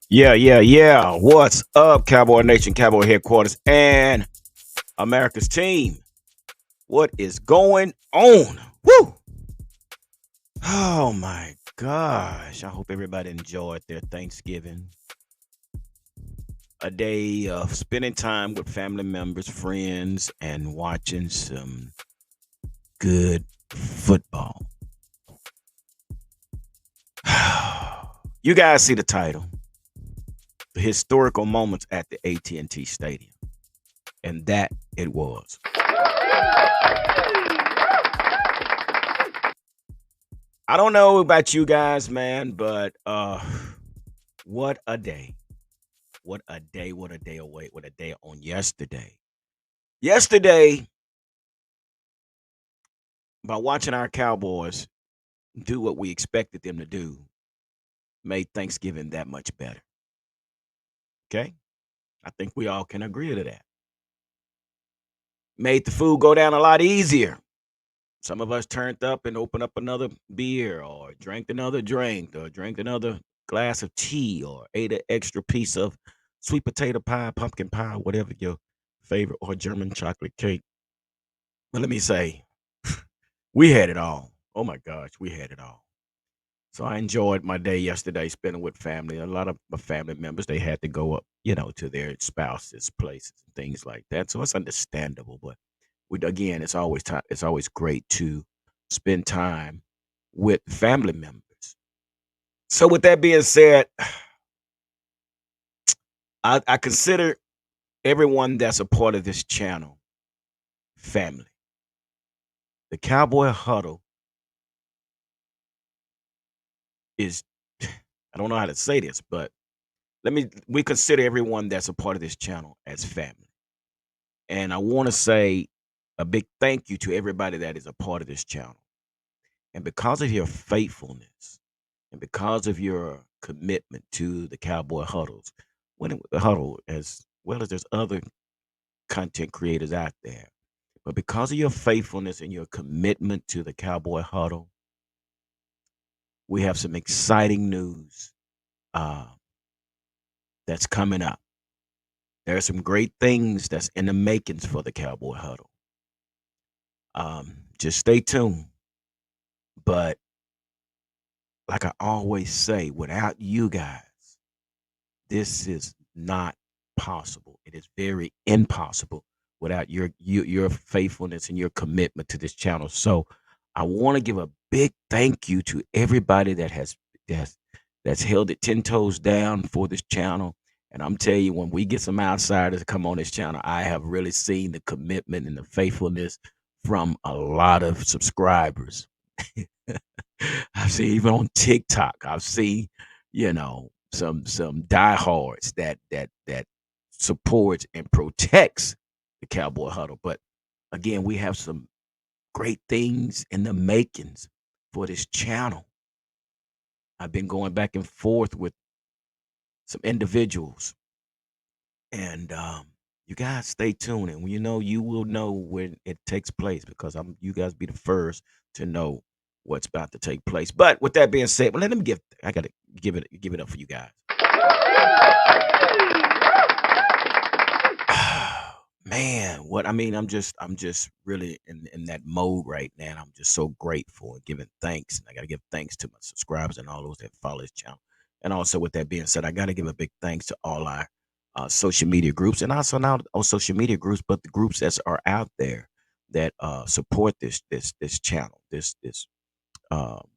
Yeah. What's up, Cowboy Nation, Cowboy headquarters, and America's team? What is going on? Woo! Oh my gosh. I hope everybody enjoyed their Thanksgiving. A day of spending time with family members, friends, and watching some good football. You guys see the title, the historical moments at the AT&T Stadium. And that it was. I don't know about you guys, man, but what a day. What a day, what a day away, what a day on yesterday. Yesterday, by watching our Cowboys do what we expected them to do, made Thanksgiving that much better. Okay? I think we all can agree to that. Made the food go down a lot easier. Some of us turned up and opened up another beer or drank another drink or drank another glass of tea or ate an extra piece of sweet potato pie, pumpkin pie, whatever your favorite, or German chocolate cake. But let me say, we had it all. Oh my gosh, we had it all. So I enjoyed my day yesterday spending with family. A lot of my family members, they had to go up, to their spouses' places and things like that. So it's understandable. But again, it's always great to spend time with family members. So with that being said, I consider everyone that's a part of this channel family. The Cowboy Huddle is I don't know how to say this, but we consider everyone that's a part of this channel as family. And I want to say a big thank you to everybody that is a part of this channel. And because of your faithfulness and because of your commitment to the Cowboy Huddles, the huddle, as well as there's other content creators out there, but because of your faithfulness and your commitment to the Cowboy Huddle, we have some exciting news uh, that's coming up. There are some great things that's in the makings for the Cowboy Huddle. Just stay tuned. But like I always say, without you guys, this is not possible. It is very impossible without your faithfulness and your commitment to this channel. So I want to give a big thank you to everybody that's that's held it 10 toes down for this channel. And I'm telling you, when we get some outsiders to come on this channel, I have really seen the commitment and the faithfulness from a lot of subscribers. I've seen even on TikTok, I've seen, some diehards that supports and protects the Cowboy Huddle. But again, we have some great things in the makings for this channel. I've been going back and forth with some individuals, and you guys stay tuned, and you will know when it takes place because you guys be the first to know what's about to take place. But with that being said, well, let me give I gotta give it up for you guys. Man, what I mean, I'm just really in that mode right now. I'm just so grateful and giving thanks. And I gotta give thanks to my subscribers and all those that follow this channel. And also with that being said, I gotta give a big thanks to all our social media groups and also not on social media groups, but the groups that are out there that support this channel,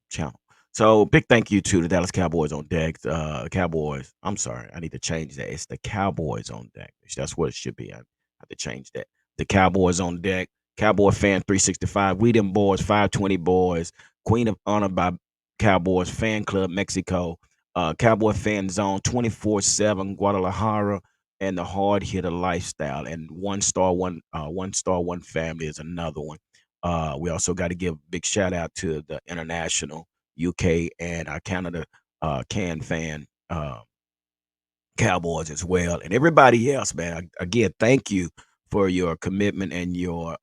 channel. So big thank you to the Dallas Cowboys on deck. Cowboys. I'm sorry, I need to change that. It's the Cowboys on deck. That's what it should be. I have to change that. The Cowboys on deck. Cowboy fan 365. We them boys. 520 boys. Queen of Honor by Cowboys fan club Mexico. Cowboy fan zone 24/7 Guadalajara and the hard hitter lifestyle and one star one family is another one. We also got to give a big shout out to the international UK and our Canada can fan Cowboys as well, and everybody else, man. Again, thank you for your commitment and your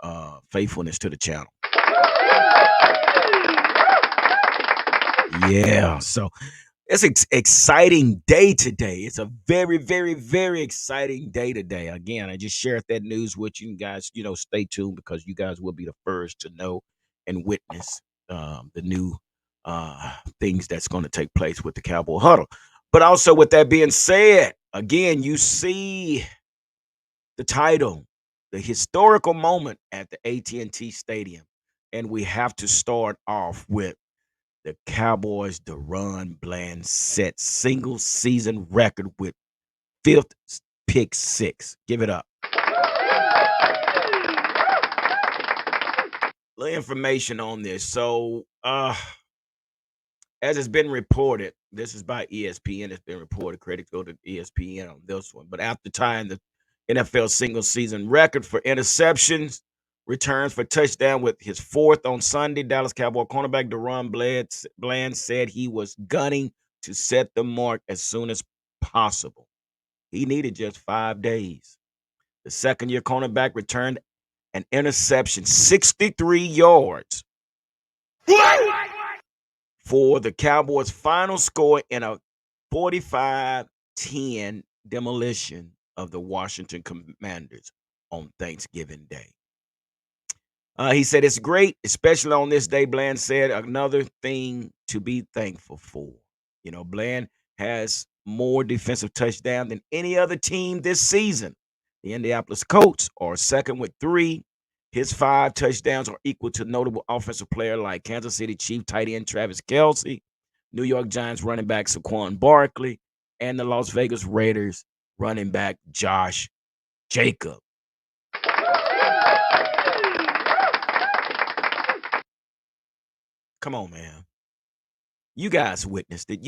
faithfulness to the channel. Yeah. So It's an exciting day today. It's a very, very, very exciting day today. Again, I just shared that news with you guys. Stay tuned because you guys will be the first to know and witness the new things that's going to take place with the Cowboy Huddle. But also, with that being said, again, you see the title, the historical moment at the AT&T Stadium, and we have to start off with the Cowboys, DaRon Bland set single season record with fifth pick six. Give it up. Little information on this. So, as it's been reported, this is by ESPN. It's been reported. Credit go to ESPN on this one. But after tying the NFL single season record for interceptions, returns for touchdown with his fourth on Sunday, Dallas Cowboy cornerback DaRon Bland said he was gunning to set the mark as soon as possible. He needed just 5 days. The second-year cornerback returned an interception, 63 yards. What? For the Cowboys' final score in a 45-10 demolition of the Washington Commanders on Thanksgiving Day. He said, "It's great, especially on this day," Bland said, "another thing to be thankful for." Bland has more defensive touchdowns than any other team this season. The Indianapolis Colts are second with 3. His 5 touchdowns are equal to notable offensive player like Kansas City Chief tight end Travis Kelce, New York Giants running back Saquon Barkley, and the Las Vegas Raiders running back Josh Jacobs. Come on, man. You guys witnessed it.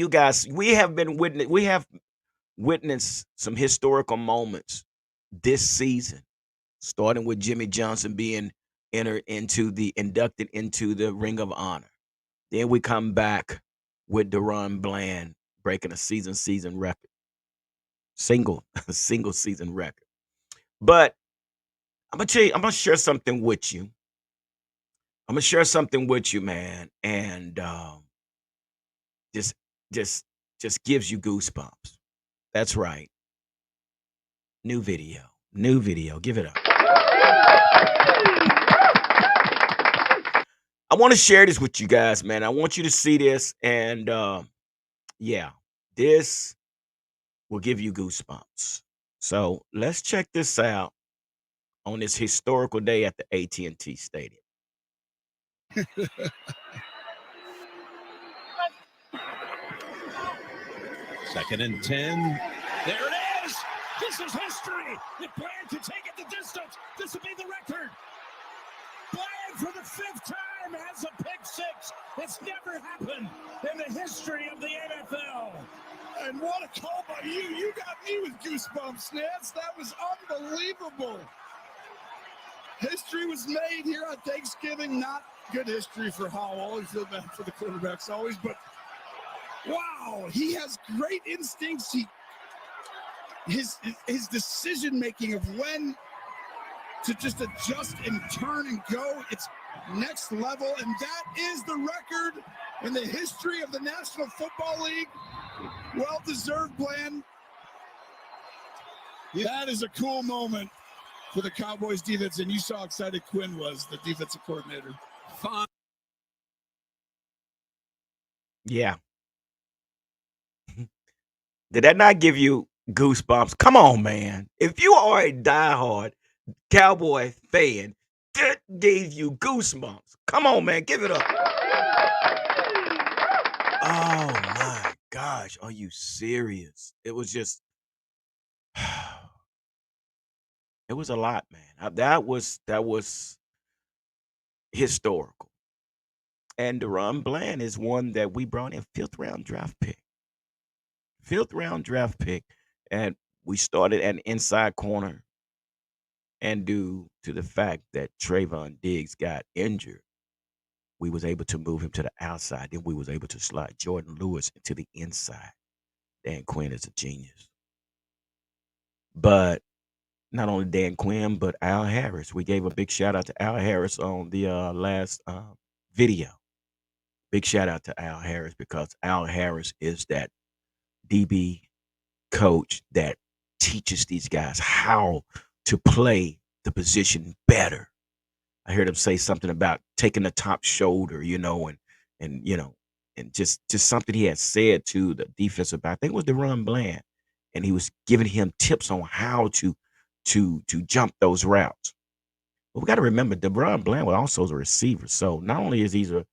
We have witnessed some historical moments this season, starting with Jimmy Johnson being inducted into the Ring of Honor. Then we come back with DaRon Bland breaking a season record, single season record. But I'm gonna tell you, I'm gonna share something with you. I'm gonna share something with you, man, and just just just gives you goosebumps. That's right. New video. New video. Give it up. I want to share this with you guys, man. I want you to see this, and yeah, this will give you goosebumps. So let's check this out on this historical day at the AT&T Stadium. Second and 10. There it is. This is history. If Bland can take it the distance, this will be the record. Bland for the 5th time has a pick six. It's never happened in the history of the NFL. And what a call by you. You got me with goosebumps, Nance. That was unbelievable. History was made here on Thanksgiving. Not good history for Howell. Always feel bad for the quarterbacks, always. But, wow, he has great instincts. His decision-making of when to just adjust and turn and go, it's next level. And that is the record in the history of the National Football League. Well-deserved, Bland. That is a cool moment for the Cowboys defense, and you saw how excited Quinn was, the defensive coordinator. Fine. Yeah. Did that not give you goosebumps? Come on, man. If you are a diehard Cowboy fan, that gave you goosebumps. Come on, man. Give it up. Oh, my gosh. Are you serious? It was just, it was a lot, man. That was historical. And DaRon Bland is one that we brought in 5th round draft pick. 5th round draft pick. And we started at an inside corner. And due to the fact that Trayvon Diggs got injured, we was able to move him to the outside. Then we was able to slide Jordan Lewis into the inside. Dan Quinn is a genius. But not only Dan Quinn, but Al Harris. We gave a big shout out to Al Harris on the last video. Big shout out to Al Harris because Al Harris is that DB coach that teaches these guys how to play the position better. I heard him say something about taking the top shoulder, and and just something he had said to the defensive back. I think it was Deron Bland, and he was giving him tips on how to jump those routes. But we got to remember, Deron Bland was also a receiver, so not only is he's a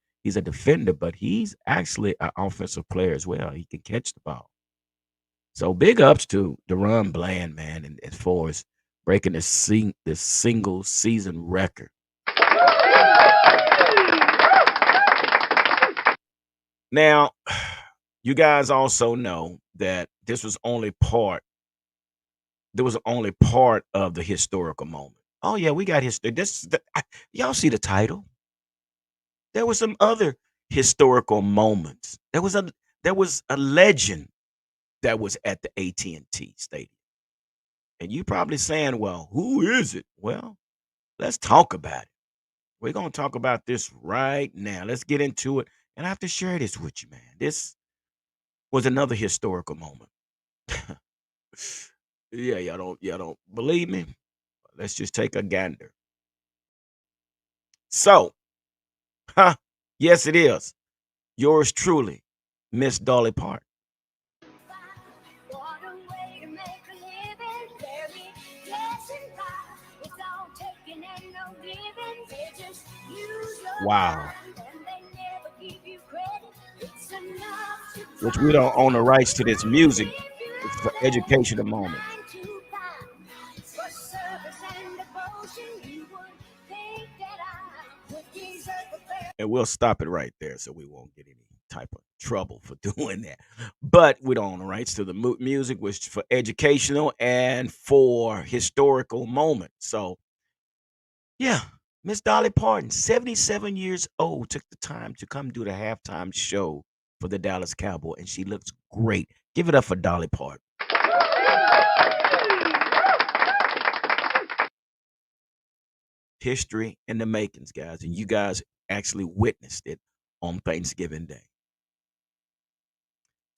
defender, but he's actually an offensive player as well. He can catch the ball. So big ups to Deron Bland, man, and as far as breaking the single season record. Now, you guys also know that there was only part of the historical moment. Oh yeah, we got history. Y'all see the title? There were some other historical moments. There was a legend that was at the AT&T Stadium. And you probably saying, "Well, who is it?" Well, let's talk about it. We're going to talk about this right now. Let's get into it. And I have to share this with you, man. This was another historical moment. Yeah, y'all don't believe me? Let's just take a gander. So, huh, yes, it is. Yours truly, Miss Dolly Parton. What a way to make a living. Very blessed God. It's all taking and no giving. They just use your Wow. time and they never give you credit. It's enough to Which we drive don't own the you rights to this music. crazy if you It's for let it. educational moment. 9 to 5 for service and devotion. You would think that I would deserve a fair. And we'll stop it right there so we won't get any type of trouble for doing that. But we don't own the rights to the music, which is for educational and for historical moment. So, yeah, Miss Dolly Parton, 77 years old, took the time to come do the halftime show for the Dallas Cowboys, and she looks great. Give it up for Dolly Parton. History in the makings, guys, and you guys actually witnessed it on Thanksgiving Day.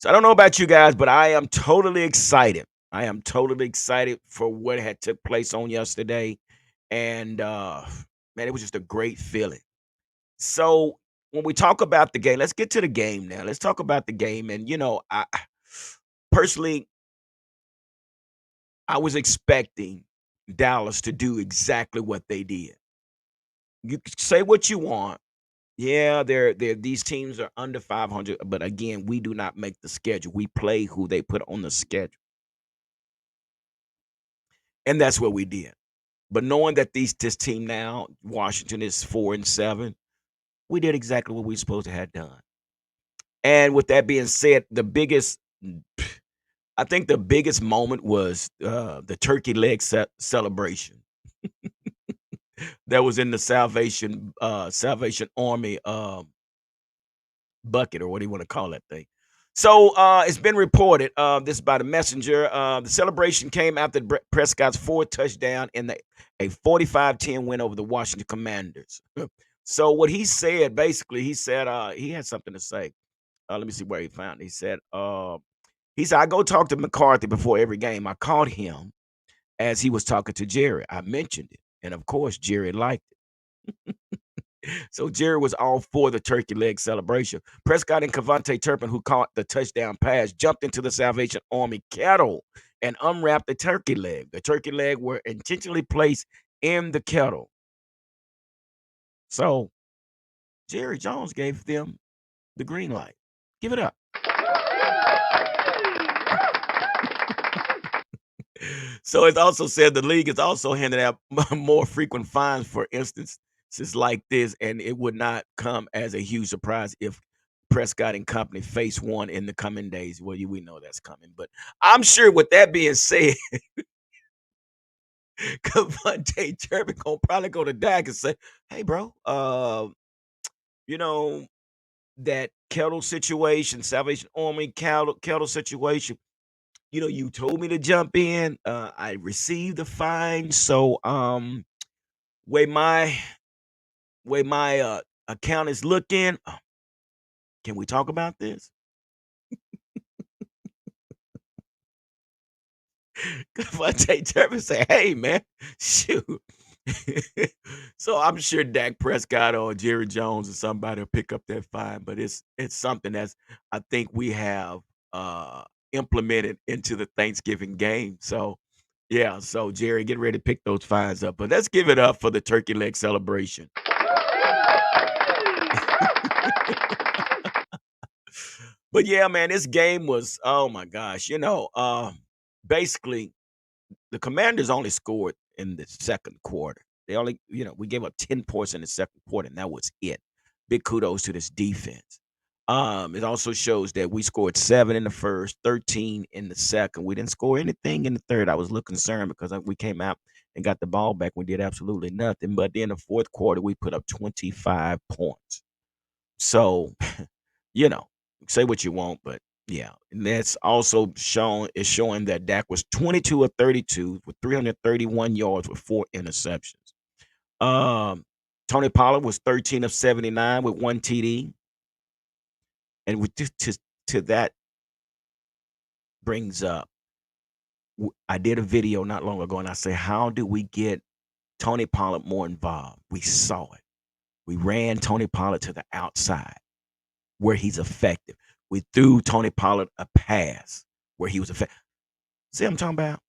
So I don't know about you guys, but I am totally excited. I am totally excited for what had took place on yesterday, and man, it was just a great feeling. So when we talk about the game, let's get to the game now. Let's talk about the game, and I personally, I was expecting Dallas to do exactly what they did. You can say what you want. Yeah, they're these teams are under 500, but again, we do not make the schedule. We play who they put on the schedule. And that's what we did. But knowing that this team now, Washington is 4-7, we did exactly what we supposed to have done. And with that being said, I think the biggest moment was the turkey leg celebration that was in the Salvation Army bucket, or what do you want to call that thing? So it's been reported. This is by the messenger. The celebration came after Prescott's 4 touchdown in a 45-10 win over the Washington Commanders. So what he said, basically, he said he had something to say. Let me see where he found it. He said, I go talk to McCarthy before every game. I called him as he was talking to Jerry. I mentioned it. And of course, Jerry liked it. So Jerry was all for the turkey leg celebration. Prescott and Cavante Turpin, who caught the touchdown pass, jumped into the Salvation Army kettle and unwrapped the turkey leg. The turkey leg were intentionally placed in the kettle. So Jerry Jones gave them the green light. Give it up. So it's also said the league is also handing out more frequent fines for instances like this, and it would not come as a huge surprise if Prescott and company face one in the coming days. Well, we know that's coming, but I'm sure with that being said, Cavante Turpin gonna probably go to Dak and say, "Hey, bro, you know that kettle situation, Salvation Army kettle situation. You told me to jump in. I received the fine, so way my way my account is looking. Can we talk about this? Devontae Turpin say, "Hey, man, shoot." So I'm sure Dak Prescott or Jerry Jones or somebody will pick up that fine, but it's something that's I think we have uh implemented into the Thanksgiving game. So yeah, so Jerry, get ready to pick those fines up. But let's give it up for the turkey leg celebration. But yeah, man, this game was oh my gosh, basically the Commanders only scored in the second quarter. They only, we gave up 10 points in the second quarter, and that was it. Big kudos to this defense. It also shows that we scored 7 in the first, 13 in the second. We didn't score anything in the third. I was a little concerned because we came out and got the ball back. We did absolutely nothing. But then the fourth quarter, we put up 25 points. So, you know, say what you want, but yeah, and that's also showing that Dak was 22 of 32 with 331 yards with 4 interceptions. Um, Tony Pollard was 13 of 79 with 1 TD, and to that brings up. I did a video not long ago, and I say, how do we get Tony Pollard more involved? We saw it. We ran Tony Pollard to the outside, where he's effective. We threw Tony Pollard a pass where he was effective. See what I'm talking about?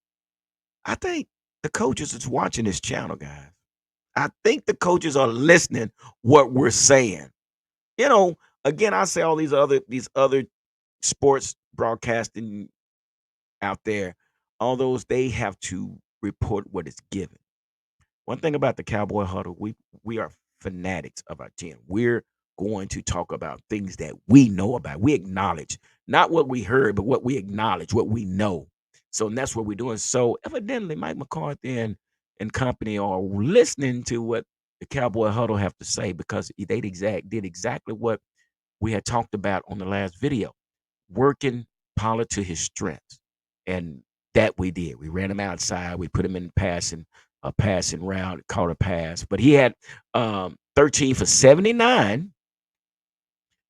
I think the coaches is watching this channel, guys. I think the coaches are listening what we're saying. You know, again, I say all these other sports broadcasting out there, all those they have to report what is given. One thing about the Cowboy Huddle, we are fanatics of our team. We're going to talk about things that we know about. We acknowledge not what we heard, but what we acknowledge, what we know. So and that's what we're doing. So evidently, Mike McCarthy and company are listening to what the Cowboy Huddle have to say because did exactly what we had talked about on the last video, working Pollard to his strengths. And that we did. We ran him outside. We put him in a passing route, caught a pass. But he had 13 for 79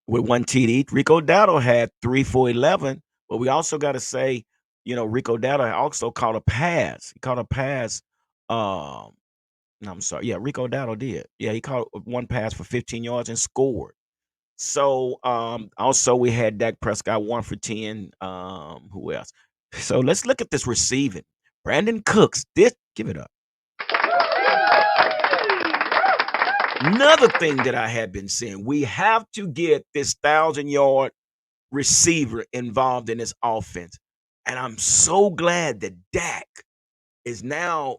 with 1 TD. Rico Dowdle had 3 for 11. But we also got to say, Rico Dowdle also caught a pass. He caught a pass. No, I'm sorry. Yeah, Rico Dowdle did. Yeah, he caught one pass for 15 yards and scored. So also we had Dak Prescott 1 for 10. Who else? So let's look at this receiving. Brandon Cooks, this give it up. Another thing that I have been saying, we have to get this 1,000-yard receiver involved in this offense. And I'm so glad that Dak is now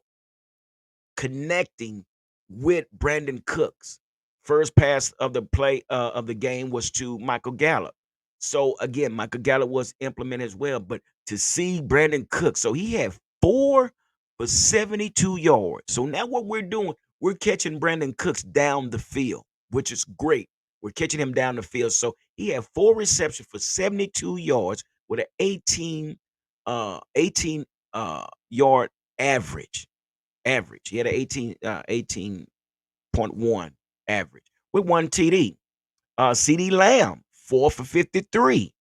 connecting with Brandon Cooks. First pass of the play of the game was to Michael Gallup. So again, Michael Gallup was implemented as well. But to see Brandon Cooks, so he had 4 for 72 yards. So now what we're doing, we're catching Brandon Cooks down the field, which is great. We're catching him down the field. So he had 4 receptions for 72 yards with an 18 yard average. He had an 18.1 average with 1 TD. CD Lamb, 4 for 53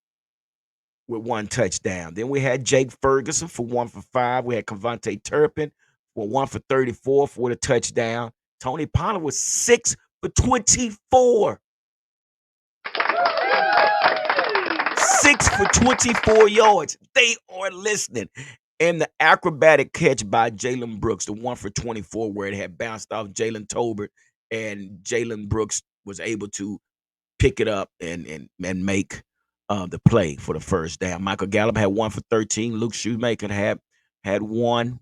with 1 touchdown. Then we had Jake Ferguson for 1 for 5. We had Cavante Turpin for 1 for 34 with a touchdown. Tony Pollard was 6 for 24. 6 for 24 yards. They are listening. And the acrobatic catch by Jalen Brooks, the 1 for 24, where it had bounced off Jalen Tolbert, and Jalen Brooks was able to pick it up and make the play for the first down. Michael Gallup had 1 for 13. Luke Shoemaker had 1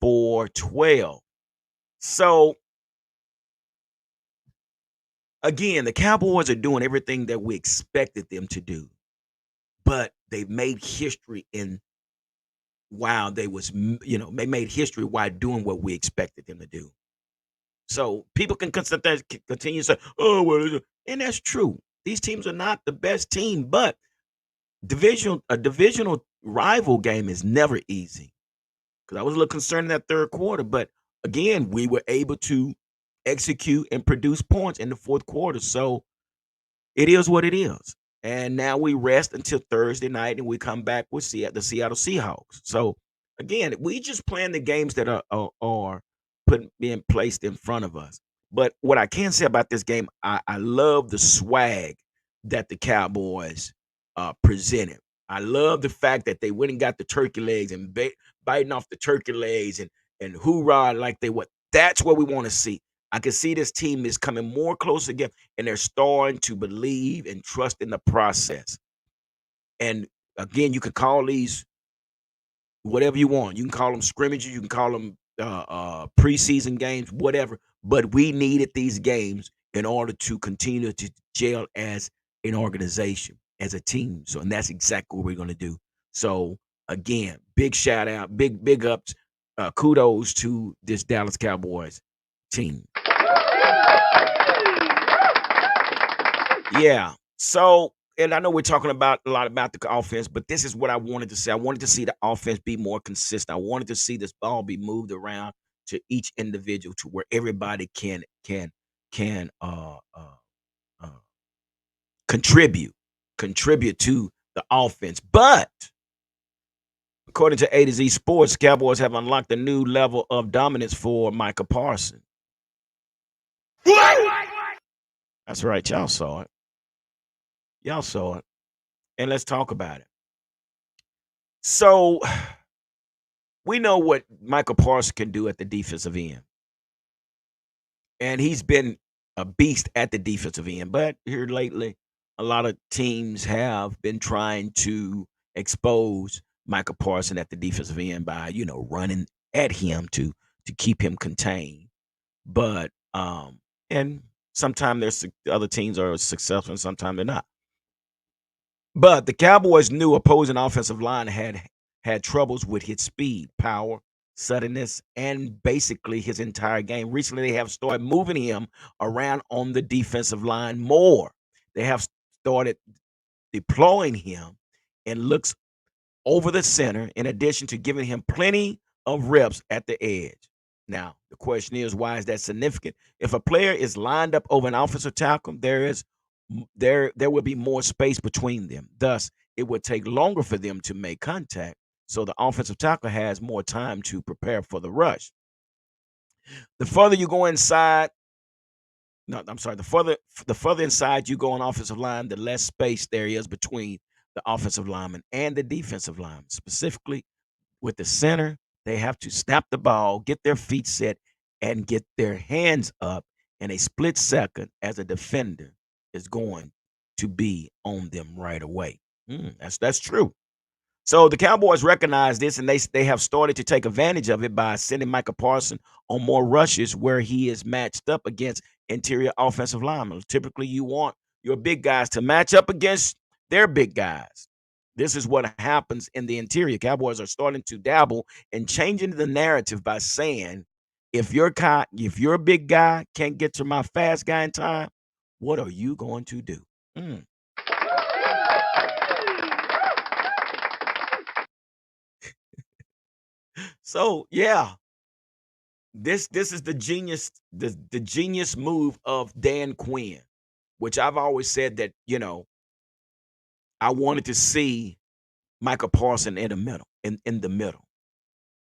for 12. So again, the Cowboys are doing everything that we expected them to do, but they've made history in while they made history while doing what we expected them to do. So people can continue to say, "Oh, well," and that's true. These teams are not the best team, but a divisional rival game is never easy. Because I was a little concerned in that third quarter, but again, we were able to execute and produce points in the fourth quarter. So it is what it is. and now we rest until Thursday night, and we come back with the Seattle Seahawks. So again, we just playing the games that are being placed in front of us. But what I can say about this game, I love the swag that the Cowboys presented. I love the fact that they went and got the turkey legs and biting off the turkey legs and hoorah like they what. That's what we want to see. I can see this team is coming more close again, and they're starting to believe and trust in the process. And again, you can call these whatever you want. You can call them scrimmages, you can call them preseason games, whatever. But we needed these games in order to continue to gel as an organization, as a team. So, and that's exactly what we're going to do. So, again, big shout out, big ups, kudos to this Dallas Cowboys team. Yeah. So, and I know we're talking about a lot about the offense, but this is what I wanted to say. I wanted to see the offense be more consistent. I wanted to see this ball be moved around to each individual to where everybody can uh, contribute to the offense. But according to A to Z Sports, Cowboys have unlocked a new level of dominance for Micah Parsons. That's right, y'all saw it. Y'all saw it, and let's talk about it. So we know what Michael Parsons can do at the defensive end, and he's been a beast at the defensive end. But here lately, a lot of teams have been trying to expose Michael Parsons at the defensive end by running at him to keep him contained. But and sometimes there's other teams are successful, and sometimes they're not. But the Cowboys knew opposing offensive line had troubles with his speed, power, suddenness, and basically his entire game. Recently, they have started moving him around on the defensive line more. They have started deploying him and looks over the center, in addition to giving him plenty of reps at the edge. Now, the question is, why is that significant? If a player is lined up over an offensive tackle, there will be more space between them. Thus, it would take longer for them to make contact. So the offensive tackle has more time to prepare for the rush. The further you go inside, no, I'm sorry, the further inside you go on offensive line, the less space there is between the offensive lineman and the defensive lineman. Specifically, with the center, they have to snap the ball, get their feet set, and get their hands up in a split second as a defender is going to be on them right away. That's true. So the Cowboys recognize this, and they have started to take advantage of it by sending Micah Parsons on more rushes where he is matched up against interior offensive linemen. Typically, you want your big guys to match up against their big guys. This is what happens in the interior. Cowboys are starting to dabble in changing the narrative by saying, if your big guy can't get to my fast guy in time, what are you going to do? Mm. So yeah, this is the genius move of Dan Quinn, which I've always said that I wanted to see Michael Parson in the middle,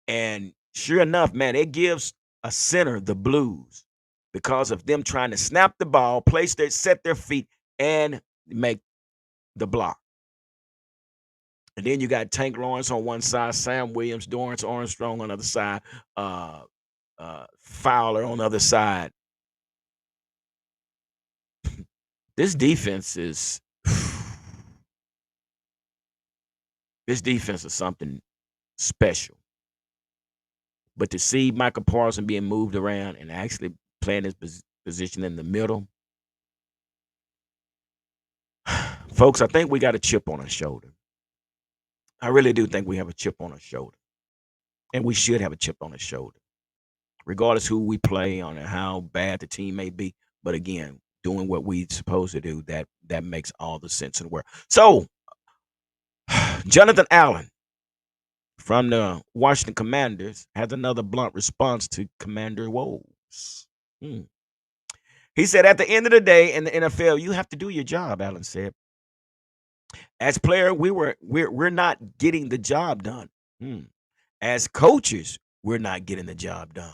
and sure enough, man, it gives a center the blues because of them trying to snap the ball, set their feet, and make the block. And then you got Tank Lawrence on one side, Sam Williams, Dorrance Armstrong on the other side, uh, Fowler on the other side. This defense is this defense is something special. But to see Michael Parsons being moved around and actually playing his position in the middle, folks, I think we got a chip on our shoulder. I really do think we have a chip on our shoulder, and we should have a chip on our shoulder, regardless who we play on and how bad the team may be. But again, doing what we supposed to do, that makes all the sense in the world. So, Jonathan Allen from the Washington Commanders has another blunt response to Commander woes. Hmm. He said, at the end of the day in the NFL, you have to do your job, Allen said. As player, we're not getting the job done. Hmm. As coaches, we're not getting the job done.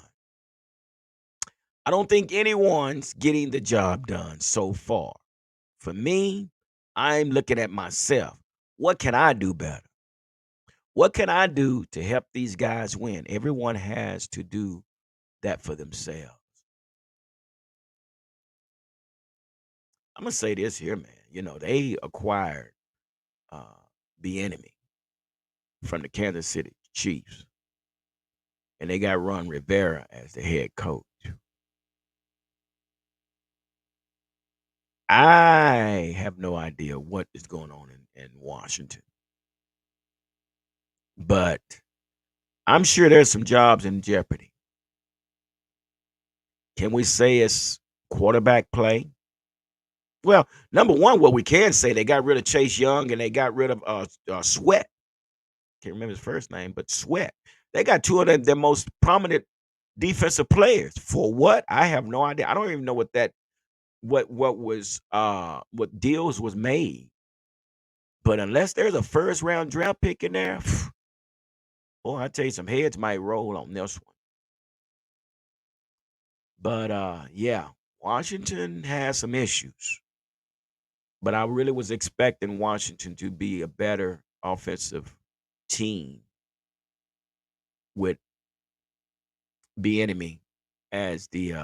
I don't think anyone's getting the job done so far. For me, I'm looking at myself. What can I do better? What can I do to help these guys win? Everyone has to do that for themselves. I'm gonna say this here, man. They acquired uh, the enemy from the Kansas City Chiefs, and they got Ron Rivera as the head coach. I have no idea what is going on in Washington, but I'm sure there's some jobs in jeopardy. Can we say it's quarterback play? Well, number one, what we can say, they got rid of Chase Young and they got rid of Sweat. Can't remember his first name, but Sweat. They got two of their most prominent defensive players. For what? I have no idea. I don't even know what deals was made. But unless there's a first round draft pick in there, boy, I tell you, some heads might roll on this one. But yeah, Washington has some issues. But I really was expecting Washington to be a better offensive team with enemy as the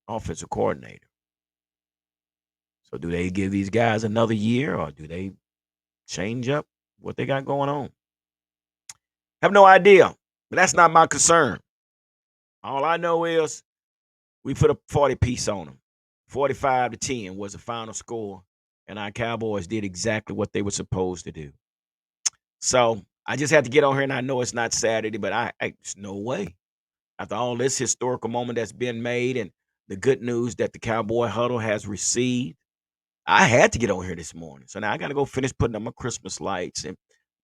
offensive coordinator. So do they give these guys another year or do they change up what they got going on? Have no idea. But that's not my concern. All I know is we put a 40 piece on them. 45-10 was the final score, and our Cowboys did exactly what they were supposed to do. So I just had to get on here, and I know it's not Saturday, but there's no way. After all this historical moment that's been made and the good news that the Cowboy Huddle has received, I had to get on here this morning. So now I got to go finish putting up my Christmas lights and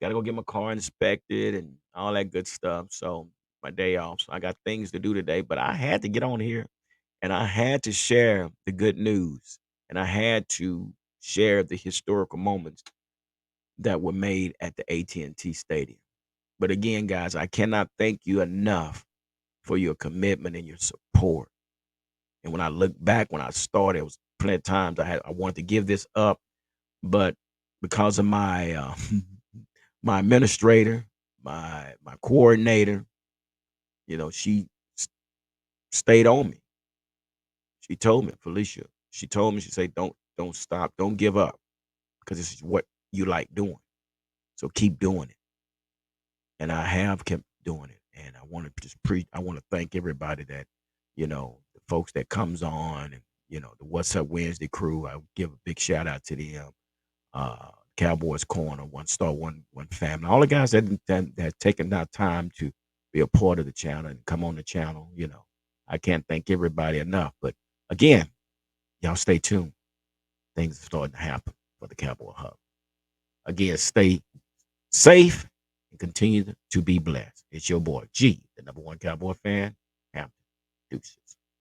got to go get my car inspected and all that good stuff. So my day off. So I got things to do today, but I had to get on here and I had to share the good news and I had to share the historical moments that were made at the AT&T Stadium. But again, guys, I cannot thank you enough for your commitment and your support. And when I look back, when I started, it was plenty of times I wanted to give this up, but because of my my administrator, my coordinator, she stayed on me. She told me, Felicia. She told me, she said, don't stop, don't give up, because this is what you like doing. So keep doing it. And I have kept doing it. And I want to I want to thank everybody that, the folks that comes on and, the What's Up Wednesday crew. I give a big shout out to them. Cowboys Corner, One Star, One Family. All the guys that taken that time to be a part of the channel and come on the channel, I can't thank everybody enough. But again, y'all stay tuned. Things are starting to happen for the Cowboy Hub. Again, stay safe and continue to be blessed. It's your boy G, the number one Cowboy fan. Hampton Deuces.